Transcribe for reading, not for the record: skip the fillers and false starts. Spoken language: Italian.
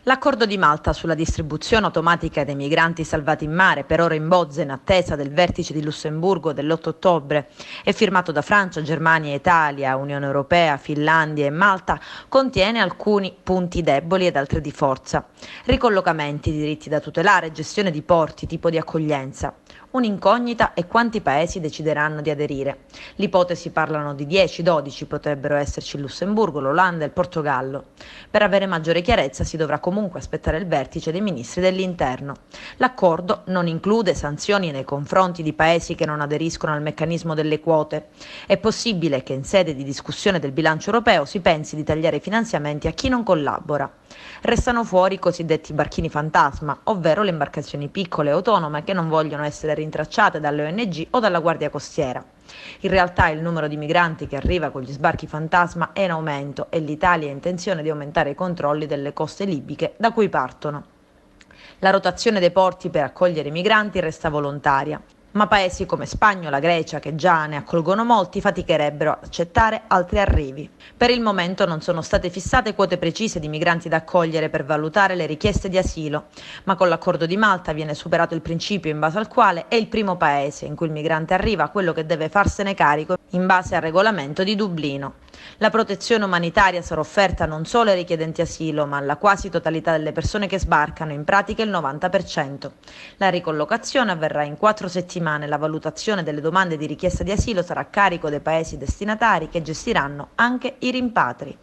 L'accordo di Malta sulla distribuzione automatica dei migranti salvati in mare, per ora in bozza in attesa del vertice di Lussemburgo dell'8 ottobre, è firmato da Francia, Germania, Italia, Unione Europea, Finlandia e Malta, contiene alcuni punti deboli ed altri di forza. Ricollocamenti, diritti da tutelare, gestione di porti, tipo di accoglienza. Un'incognita è quanti paesi decideranno di aderire. L'ipotesi parlano di 10-12, potrebbero esserci il Lussemburgo, l'Olanda e il Portogallo. Per avere maggiore chiarezza si dovrà comunque aspettare il vertice dei ministri dell'interno. L'accordo non include sanzioni nei confronti di paesi che non aderiscono al meccanismo delle quote. È possibile che in sede di discussione del bilancio europeo si pensi di tagliare i finanziamenti a chi non collabora. Restano fuori i cosiddetti barchini fantasma, ovvero le imbarcazioni piccole e autonome che non vogliono essere rintracciate dalle ONG o dalla Guardia Costiera. In realtà il numero di migranti che arriva con gli sbarchi fantasma è in aumento e l'Italia ha intenzione di aumentare i controlli delle coste libiche da cui partono. La rotazione dei porti per accogliere i migranti resta volontaria, ma paesi come Spagna o la Grecia, che già ne accolgono molti, faticherebbero ad accettare altri arrivi. Per il momento non sono state fissate quote precise di migranti da accogliere per valutare le richieste di asilo, ma con l'accordo di Malta viene superato il principio in base al quale è il primo paese in cui il migrante arriva quello che deve farsene carico in base al regolamento di Dublino. La protezione umanitaria sarà offerta non solo ai richiedenti asilo, ma alla quasi totalità delle persone che sbarcano, in pratica il 90%. La ricollocazione avverrà in 4 settimane. La valutazione delle domande di richiesta di asilo sarà a carico dei paesi destinatari che gestiranno anche i rimpatri.